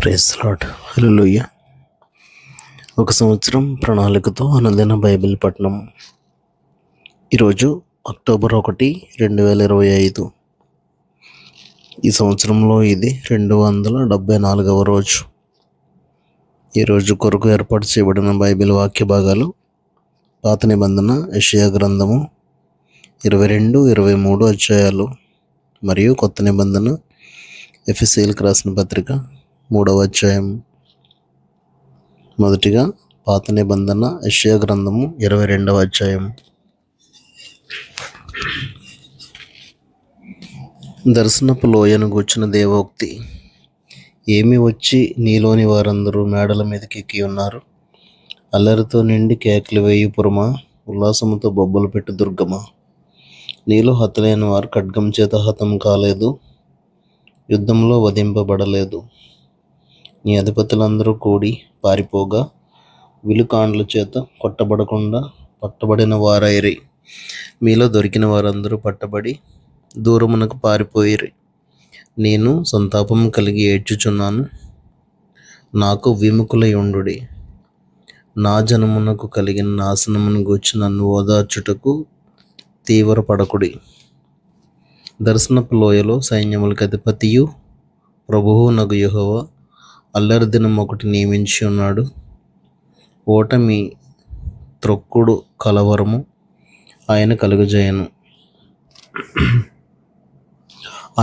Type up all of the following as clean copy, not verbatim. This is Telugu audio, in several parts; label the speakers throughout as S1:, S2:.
S1: Praise lord. హల్లెలూయా. ఒక సంవత్సరం ప్రణాళికతో అనుదిన బైబిల్ పఠనం. ఈరోజు అక్టోబర్ 1, 2025. ఈ సంవత్సరంలో ఇది 274వ రోజు. ఈరోజు కొరకు ఏర్పాటు చేయబడిన బైబిల్ వాక్య భాగాలు పాత నిబంధన యెషయా గ్రంథము 22, 23 అధ్యాయాలు మరియు కొత్త నిబంధన ఎఫెసీయులకు రాసిన పత్రిక 3వ అధ్యాయం. మొదటిగా పాత నిబంధన యెషయా గ్రంథము 22వ అధ్యాయం. దర్శనపు లోయను గూర్చిన దేవోక్తి. ఏమి వచ్చి నీలోని వారందరూ మేడల మీదకి ఎక్కి ఉన్నారు. అల్లరితో నిండి కేకలు వేయు పురమా, ఉల్లాసముతో బొబ్బలు పెట్టు దుర్గమా. నీలో హతులైన వారు ఖడ్గం చేత హతం కాలేదు, యుద్ధంలో వధింపబడలేదు. నీ అధిపతులందరూ కూడి పారిపోగా, విలుకాండ్ల చేత కొట్టబడకుండా పట్టబడిన వారైరి. మీలో దొరికిన వారందరూ పట్టబడి దూరమునకు పారిపోయిరి. నేను సంతాపం కలిగి ఏడ్చుచున్నాను. నాకు విముఖులై ఉండుడి. నా జనమునకు కలిగిన నాశనమును గూర్చి నన్ను ఓదార్చుటకు తీవ్రపడకుడి. దర్శనపు లోయలో సైన్యములకు అధిపతియు ప్రభువు నగు యెహోవా అల్లరి దినం ఒకటి నియమించి ఉన్నాడు. ఓటమి, త్రొక్కుడు, కలవరము ఆయన కలుగజేయను.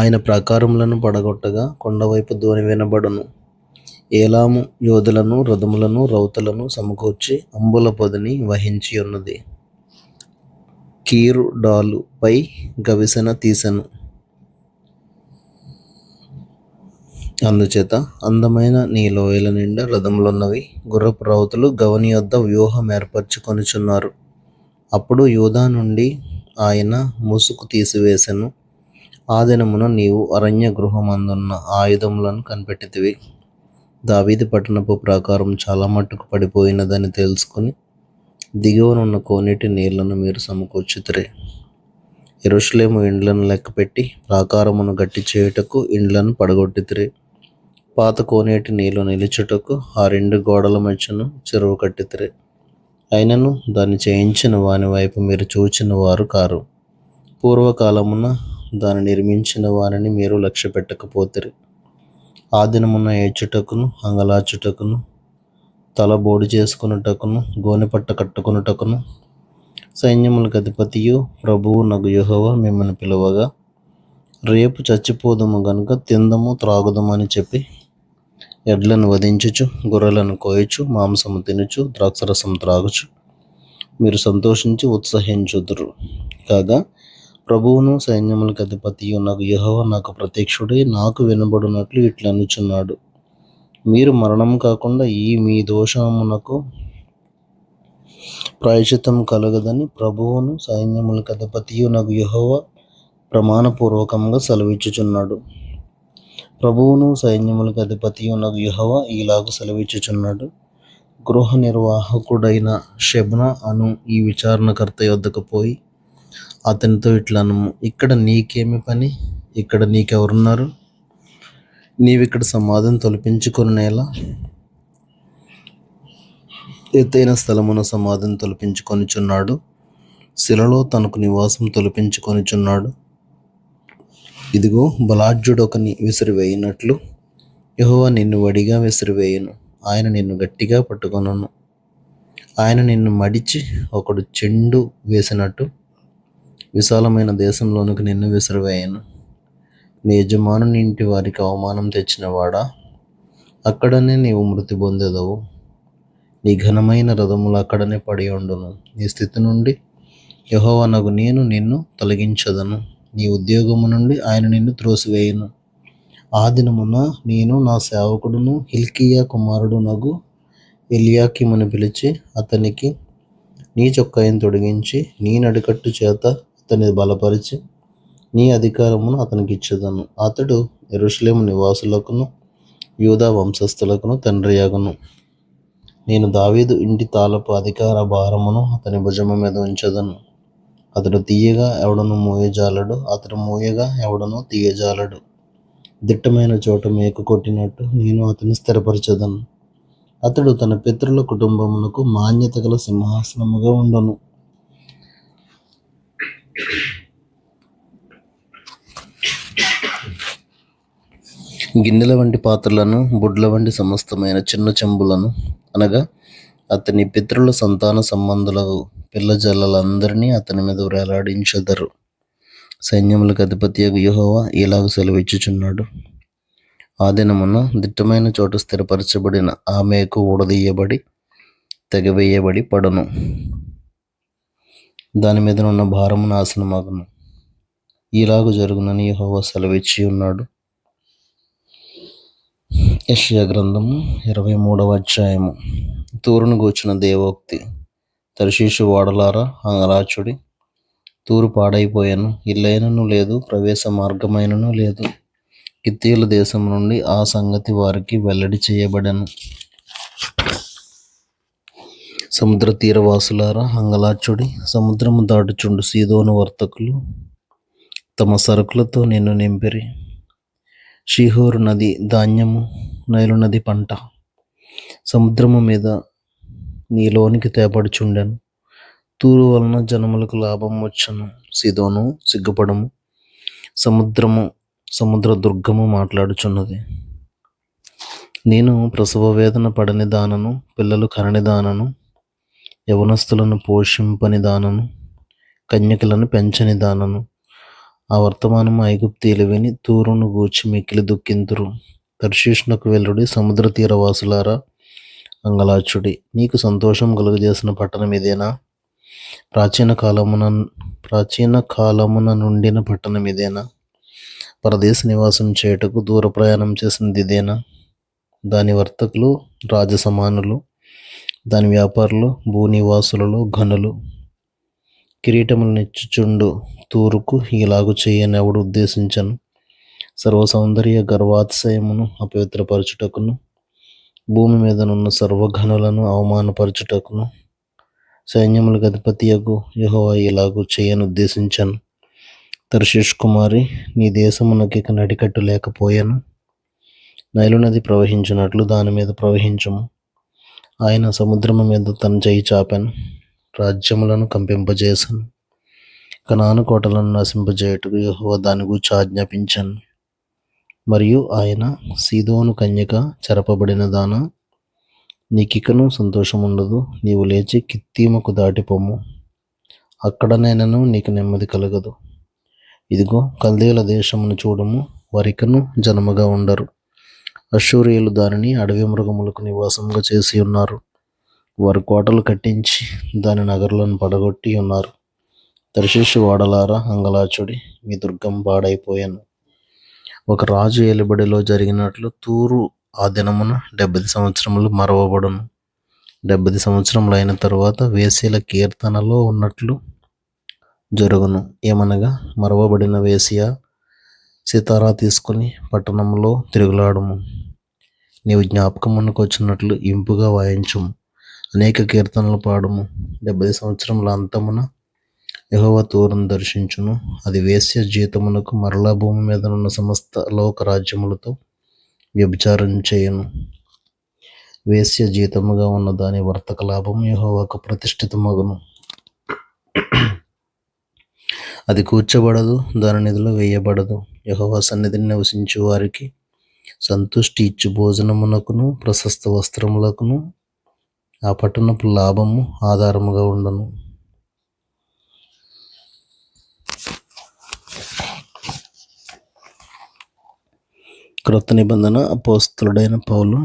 S1: ఆయన ప్రాకారములను పడగొట్టగా కొండవైపు ధ్వని వినబడును. ఏలాము యోధులను, రథములను, రౌతులను సమకూర్చి అంబుల పొదిని వహించి ఉన్నది. కీరు డాలు పై గవిసెన తీసెను. అందుచేత అందమైన నీ లోయల నిండా రథములున్నవి. గుర్రపు రౌతులు గవని యొద్ద వ్యూహం ఏర్పరచుకొనుచున్నారు. అప్పుడు యూదా నుండి ఆయన ముసుగు తీసివేసెను. ఆ దినమున నీవు అరణ్య గృహమందున్న ఆయుధములను కనిపెట్టితివి. దావీదు పట్టణపు ప్రాకారం చాలా మట్టుకు పడిపోయినదని తెలుసుకుని దిగువనున్న కోనేటి నీళ్లను మీరు సమకూర్చుతిరి. యెరూషలేము ఇండ్లను లెక్కపెట్టి ప్రాకారమును గట్టి చేయుటకు ఇండ్లను పడగొట్టితిరి. పాత కోనేటి నీళ్లు నిలుచుటకు ఆ రెండు గోడల మధ్యను చెరువు కట్టితిరి. అయినను దాన్ని చేయించిన వాని వైపు మీరు చూచిన వారు కారు. పూర్వకాలమున దాన్ని నిర్మించిన వారిని మీరు లక్ష్య పెట్టకపోతిరి. ఆ దినమున ఏడ్చుటకును, అంగలాచుటకును, తల బోడి చేసుకున్నటకును, గోనెపట్ట కట్టుకున్నటకును సైన్యములకు అధిపతియు ప్రభువు నగు యెహోవా మిమ్మల్ని పిలువగా, రేపు చచ్చిపోదుము గనుక తిందము త్రాగుదము అని చెప్పి ఎడ్లను వధించుచు, గొర్రెలను కోయచు, మాంసము తినుచు, ద్రాక్షరసం త్రాగుచు మీరు సంతోషించి ఉత్సహించుదురు. కాగా ప్రభువును సైన్యములకు అధిపతియు నగు యెహోవా నాకు ప్రత్యక్షుడై నాకు వినబడినట్లు ఇట్లా అనుచున్నాడు. మీరు మరణం కాకుండా ఈ మీ దోషమునకు ప్రాయశ్చిత్తం కలగదని ప్రభువును సైన్యములకు అధిపతియు నగు యెహోవా ప్రమాణపూర్వకంగా సెలవిచ్చుచున్నాడు. ప్రభువును సైన్యములకు అధిపతియు నగు యెహోవా ఈలాగు సెలవిచ్చుచున్నాడు. గృహ నిర్వాహకుడైన షెబ్నా అను ఈ విచారణకర్త యొద్దకు పోయి అతనితో ఇట్లా అనుము, ఇక్కడ నీకేమి పని? ఇక్కడ నీకెవరున్నారు? నీవిక్కడ సమాధిని తొలపించుకొనేలా? ఎత్తైన స్థలమున సమాధిని తొలపించుకొనిచున్నాడు. శిలలో తనకు నివాసం తొలపించుకొనిచున్నాడు. ఇదిగో, బలాఢ్యుడొకని విసిరివేయినట్లు యెహోవా నిన్ను వడిగా విసిరివేయును. ఆయన నిన్ను గట్టిగా పట్టుకొనును. ఆయన నిన్ను మడిచి ఒకడు చెండు వేసినట్టు విశాలమైన దేశంలోనికి నిన్ను విసిరివేయను. నీ యజమానుని ఇంటి వారికి అవమానం తెచ్చినవాడా, అక్కడనే నీవు మృతి పొందెదవు. నీ ఘనమైన రథములు అక్కడనే పడి ఉండును. నీ స్థితి నుండి యెహోవా నగు నేను నిన్ను తొలగించదను. నీ ఉద్యోగము నుండి ఆయన నిన్ను త్రోసివేయును. ఆ దినమున నేను నా సేవకుడును హిల్కీయా కుమారుడు నగు ఎల్యాకీమును పిలిచి అతనికి నీ చొక్కాయిని తొడిగించి నీ నడికట్టు చేత అతన్ని బలపరిచి నీ అధికారమును అతనికి ఇచ్చేదను. అతడు యెరూషలేము నివాసులకును యూదా వంశస్థులకును తండ్రి యగును. నేను దావీదు ఇంటి తాళపు అధికార భారమును అతని భుజము మీద ఉంచెదను. అతడు తీయగా ఎవడను మోయజాలడు, అతడు మోయగా ఎవడను తీయజాలడు. దిట్టమైన చోట మేకు కొట్టినట్టు నేను అతన్ని స్థిరపరచదను. అతడు తన పితరుల కుటుంబమునకు మాన్యత గల సింహాసనముగా ఉండను. గిన్నెల వంటి పాత్రలను, బుడ్ల వంటి సమస్తమైన చిన్న చెంబులను, అనగా అతని పితరుల సంతాన సంబంధులకు పిల్లజల్లందరినీ అతని మీద వేలాడించెదరు. సైన్యములకు అధిపతియగు యెహోవా ఇలాగ సెలవిచ్చుచున్నాడు. ఆ దినమున దిట్టమైన చోట స్థిరపరచబడిన ఆ మేకు ఊడదీయబడి తెగవేయబడి పడును. దాని మీదనున్న భారము నాశనమగును. ఇలాగ జరుగునని యెహోవా సెలవిచ్చి ఉన్నాడు. యెషయా గ్రంథము 23వ అధ్యాయము. తూరును గూర్చిన దేవోక్తి. తర్షీషు ఓడలారా అంగలార్చుడి. తూరు పాడైపోయాను, ఇల్లైనను లేదు, ప్రవేశ మార్గమైనను లేదు. కిత్తీయుల దేశం నుండి ఆ సంగతి వారికి వెల్లడి చేయబడెను. సముద్ర తీరవాసులారా అంగలార్చుడి. సముద్రము దాటుచుండు సీదోను వర్తకులు తమ సరుకులతో నిన్ను నింపిరి. షీహోరు నది ధాన్యము, నైలు నది పంట సముద్రము మీద నీలోనికి తేపడుచుండెను. తూరు వలన జనములకు లాభం వచ్చను. సీదోను సిగ్గుపడము, సముద్ర దుర్గము మాట్లాడుచున్నది. నేను ప్రసవ వేదన పడని దానను, పిల్లలు కనని దానను, యవనస్తులను పోషింపని దానను, కన్యకలను పెంచని దానను. ఆ వర్తమానము ఐగుప్తీయులు విని తూరును గూర్చి మిక్కిలి దుఃఖింతురు. తర్షీషునకు వెల్లుడి, సముద్ర తీరవాసులారా అంగలార్చుడి. నీకు సంతోషం కలుగజేసిన పట్టణం ఇదేనా? ప్రాచీన కాలమున నుండిన పట్టణం ఇదేనా? పరదేశ నివాసం చేయుటకు దూర ప్రయాణం చేసినది ఇదేనా? దాని వర్తకులు రాజసమానులు, దాని వ్యాపారులు భూనివాసులలో ఘనులు. కిరీటములు నెచ్చుచుండు తూరుకు ఇలాగు చేయనెవడు ఉద్దేశించను. సర్వసౌందర్య గర్వాతిశయమును అపవిత్రపరచుటకును, భూమి మీదనున్న సర్వఘనులను అవమానపరచుటకును సైన్యములకు అధిపతియగు యెహోవా ఇలాగు చేయనుద్దేశించను. తర్షీషు కుమారి, నీ దేశమునకిక నడికట్టు లేకపోయెను. నైలు నది ప్రవహించినట్లు దాని మీద ప్రవహించుము. ఆయన సముద్రము మీద తన చేయి చాపెను, రాజ్యములను కంపింపజేసను. కనాను కోటలను నశింపజేయుటకు యెహోవా దాని గూర్చి ఆజ్ఞాపించాను. మరియు ఆయన, సీదోను కన్యక, చెరపబడిన దానా, నీకికను సంతోషముండదు. నీవు లేచి కిత్తీముకు దాటిపోము, అక్కడనైనను నీకు నెమ్మది కలగదు. ఇదిగో కల్దీయుల దేశమును చూడము, వారికను జనముగా ఉండరు. అష్షూరీయులు దానిని అడవి మృగములకు నివాసంగా చేసి ఉన్నారు. వారు కోటలు కట్టించి దాని నగరులను పడగొట్టి ఉన్నారు. తర్షీషు ఓడలారా అంగలార్చుడి, మీ దుర్గం పాడైపోయాను. ఒక రాజు ఏలుబడిలో జరిగినట్లు తూరు ఆ దినమున 70 సంవత్సరములు మరవబడును. 70 సంవత్సరములు అయిన తరువాత వేశ్యల కీర్తనలో ఉన్నట్లు జరుగును. ఏమనగా, మరవబడిన వేశ్య, సితారా తీసుకుని పట్టణంలో తిరుగులాడుము. నీవు జ్ఞాపకమునకు వచ్చినట్లు ఇంపుగా వాయించుము. అనేక కీర్తనలు పాడుము. 70 సంవత్సరముల అంతమున యెహోవా తూరును దర్శించును. అది వేశ్య జీతమునకు మరలా భూమి మీద ఉన్న సమస్త లోక రాజ్యములతో వ్యభిచారం చేయును. వేశ్య జీతముగా ఉన్న దాని వర్తక లాభము యెహోవాకు ప్రతిష్ఠితమగును. అది కూర్చబడదు, దాని నిధిలో వేయబడదు. యెహోవా సన్నిధిని నివసించు వారికి సంతుష్టి ఇచ్చు భోజనమునకును ప్రశస్త వస్త్రములకును ఆ పట్టణపు లాభము ఆధారముగా ఉండను. క్రొత్త నిబంధన అపోస్తలుడైన పౌలు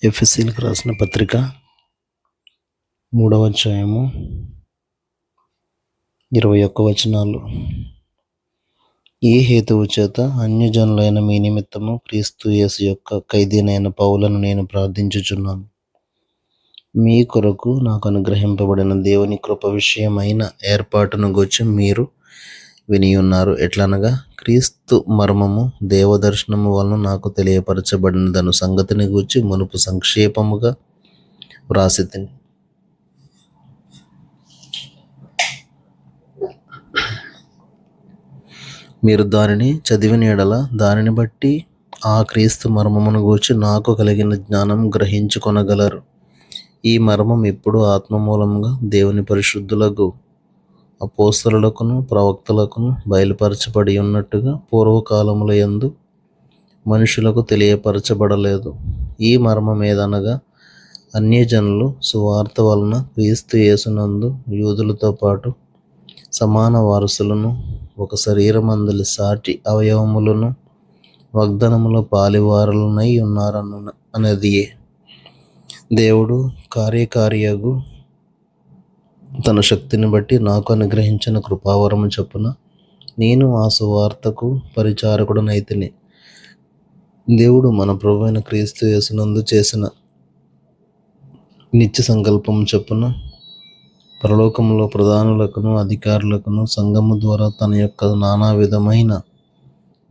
S1: ఎఫెసీయులకు రాసిన పత్రిక 3వ అధ్యాయము 21 వచనాలు. ఈ హేతువు చేత అన్యజనులైన మీ నిమిత్తము క్రీస్తు యేసు యొక్క ఖైదీనైన పౌలను నేను ప్రార్థించుచున్నాను. మీ కొరకు నాకు అనుగ్రహింపబడిన దేవుని కృప విషయమైన ఏర్పాటును గూర్చి మీరు వినియున్నారు. ఎట్లనగా, క్రీస్తు మర్మము దేవదర్శనము వలన నాకు తెలియపరచబడినదను సంగతిని గూర్చి మునుపు సంక్షేపముగా వ్రాసితిని. మీరు దానిని చదివిన యెడల దానిని బట్టి ఆ క్రీస్తు మర్మమును గూర్చి నాకు కలిగిన జ్ఞానం గ్రహించుకొనగలరు. ఈ మర్మం ఇప్పుడు ఆత్మ మూలముగా దేవుని పరిశుద్ధులకు అపోస్తలులకును ప్రవక్తలకును బయలుపరచబడి ఉన్నట్టుగా పూర్వకాలముల యందు మనుషులకు తెలియపరచబడలేదు. ఈ మర్మం ఏదనగా అన్యజనులు సువార్త వలన క్రీస్తు యేసునందు యూదులతో పాటు సమాన వారసులను, ఒక శరీరమందలి సాటి అవయవములను, వాగ్దానముల పాలివారులనై ఉన్నారన్నదియే. దేవుడు కార్యకారియగు తన శక్తిని బట్టి నాకు అనుగ్రహించిన కృపావరము చొప్పున నేను ఆ సువార్తకు పరిచారకుడనైతిని. దేవుడు మన ప్రభువైన క్రీస్తు యేసునందు చేసిన నిత్య సంకల్పము చొప్పున పరలోకములో ప్రధానులకును అధికారులకును సంఘము ద్వారా తన యొక్క నానా విధమైన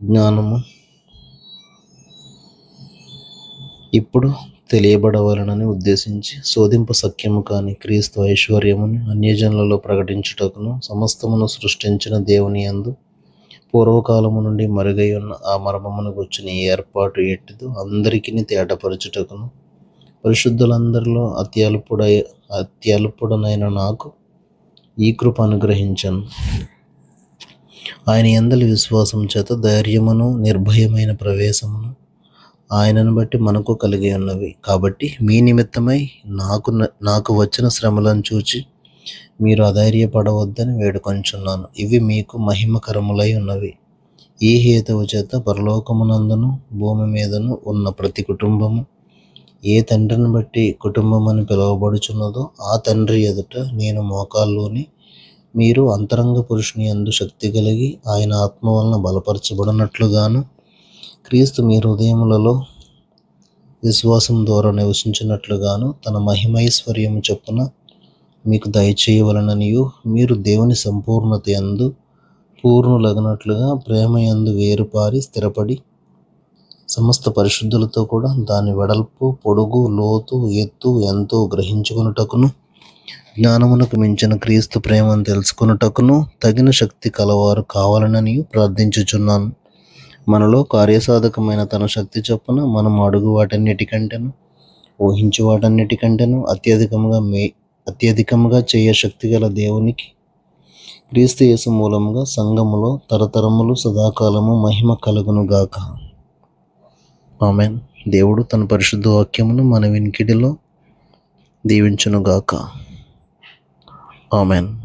S1: జ్ఞానము ఇప్పుడు తెలియబడవలనని ఉద్దేశించి శోధింప సఖ్యము కాని క్రీస్తు ఐశ్వర్యమును అన్యజనులలో ప్రకటించుటకును సమస్తమును సృష్టించిన దేవుని యందు పూర్వకాలము నుండి మరుగై ఉన్న ఆ మర్మమును గూర్చిన ఏర్పాటు ఎట్టిదో అందరికీ తేటపరచుటకును పరిశుద్ధులందరిలో అత్యల్పుడనైన నాకు ఈ కృప అనుగ్రహించను. ఆయన యందలి విశ్వాసం చేత ధైర్యమును నిర్భయమైన ప్రవేశమును ఆయనను బట్టి మనకు కలిగి ఉన్నవి. కాబట్టి మీ నిమిత్తమై నాకు వచ్చిన శ్రమలను చూచి మీరు అధైర్యపడవద్దని వేడుకొంచున్నాను. ఇవి మీకు మహిమకరములై ఉన్నవి. ఈ హేతువు చేత పరలోకమునందును భూమి మీదను ఉన్న ప్రతి కుటుంబము ఏ తండ్రిని బట్టి కుటుంబం అని పిలువబడుచున్నదో ఆ తండ్రి ఎదుట నేను మోకాల్లోని మీరు అంతరంగ పురుషుని యందు శక్తి కలిగి ఆయన ఆత్మ వలన బలపరచబడినట్లుగాను క్రీస్తు మీ హృదయములలో విశ్వాసం ద్వారా నివసించినట్లుగాను తన మహిమైశ్వర్యము చొప్పున మీకు దయచేయవలననియు మీరు దేవుని సంపూర్ణత యందు పూర్ణులగినట్లుగా ప్రేమ యందు వేరుపారి స్థిరపడి సమస్త పరిశుద్ధులతో కూడా దాని వెడల్పు, పొడుగు, లోతు, ఎత్తు ఎంతో గ్రహించుకొనుటకును జ్ఞానమునకు మించిన క్రీస్తు ప్రేమను తెలుసుకొనుటకును తగిన శక్తి కలవారు కావాలనని ప్రార్థించుచున్నాను. మనలో కార్యసాధకమైన తన శక్తి చొప్పున మనం అడుగు వాటన్నిటికంటేను ఊహించు వాటన్నిటికంటేను అత్యధికముగా చేయ శక్తి గల దేవునికి క్రీస్తు యేసు మూలముగా సంఘములో తరతరములు సదాకాలము మహిమ కలుగును గాక. ఆమెన్. దేవుడు తన పరిశుద్ధ వాక్యమును మన వినికిడిలో దీవించును గాక. ఆమెన్.